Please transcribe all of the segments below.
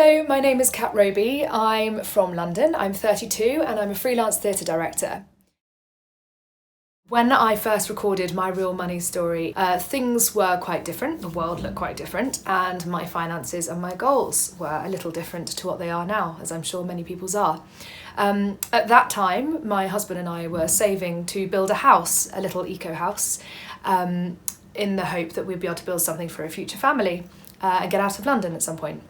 Hello, my name is Kat Roby. I'm from London. I'm 32 and I'm a freelance theatre director. When I first recorded my Real Money story, things were quite different, the world looked quite different, and my finances and my goals were a little different to what they are now, as I'm sure many people's are. At that time, my husband and I were saving to build a house, a little eco house, in the hope that we'd be able to build something for a future family and get out of London at some point.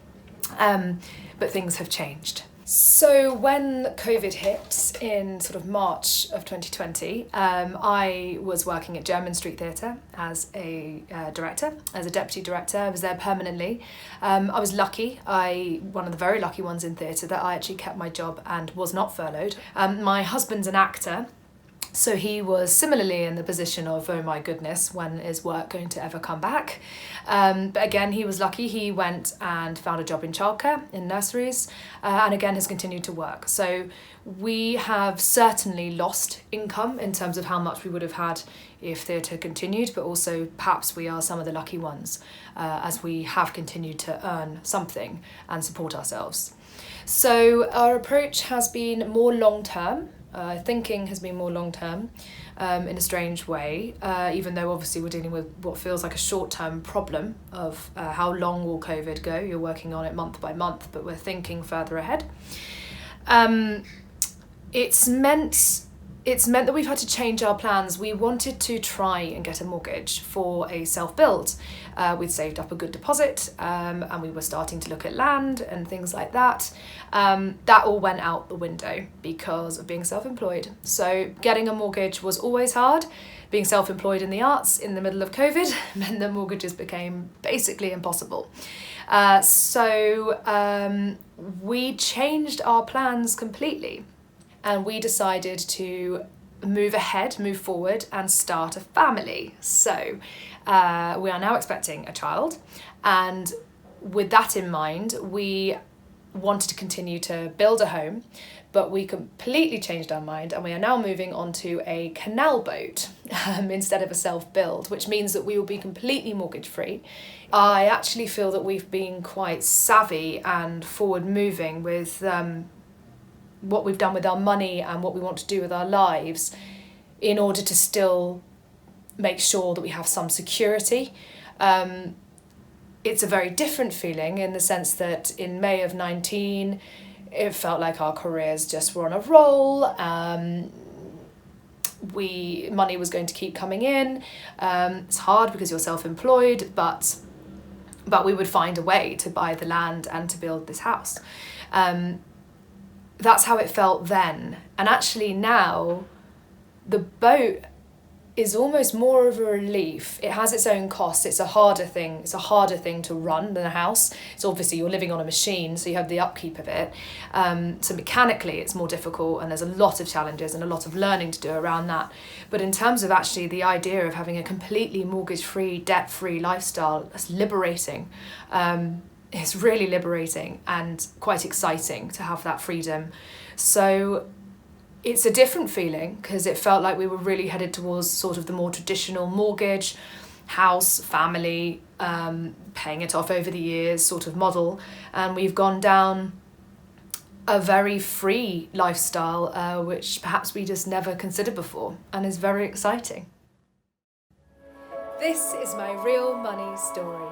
But things have changed. So when COVID hit in sort of March of 2020, I was working at Jermyn Street Theatre as a director, as a deputy director. I was there permanently. I was lucky, one of the very lucky ones in theatre, that I actually kept my job and was not furloughed. My husband's an actor, so he was similarly in the position of, oh my goodness, when is work going to ever come back? But again, he was lucky. He went and found a job in childcare, in nurseries, and again has continued to work. So we have certainly lost income in terms of how much we would have had if theatre continued, but also perhaps we are some of the lucky ones as we have continued to earn something and support ourselves. So our approach has been more long-term. Thinking has been more long-term in a strange way, even though obviously we're dealing with what feels like a short-term problem of how long will COVID go. You're working on it month by month, but we're thinking further ahead. It's meant that we've had to change our plans. We wanted to try and get a mortgage for a self-build. We'd saved up a good deposit and we were starting to look at land and things like that. That all went out the window because of being self-employed. So getting a mortgage was always hard. Being self-employed in the arts in the middle of COVID meant that mortgages became basically impossible. So we changed our plans completely. And we decided to move forward and start a family. So we are now expecting a child, and with that in mind, we wanted to continue to build a home, but we completely changed our mind and we are now moving on to a canal boat instead of a self-build, which means that we will be completely mortgage free. I actually feel that we've been quite savvy and forward moving with what we've done with our money and what we want to do with our lives in order to still make sure that we have some security. It's a very different feeling in the sense that in May of 19, it felt like our careers just were on a roll. Money was going to keep coming in. It's hard because you're self-employed, but we would find a way to buy the land and to build this house. That's how it felt then. And actually now, the boat is almost more of a relief. It has its own costs. It's a harder thing to run than a house. It's obviously you're living on a machine, so you have the upkeep of it. So mechanically it's more difficult and there's a lot of challenges and a lot of learning to do around that. But in terms of actually the idea of having a completely mortgage-free, debt-free lifestyle, that's liberating. It's really liberating and quite exciting to have that freedom. So it's a different feeling because it felt like we were really headed towards sort of the more traditional mortgage, house, family, paying it off over the years sort of model. And we've gone down a very free lifestyle, which perhaps we just never considered before and is very exciting. This is my Real Money story.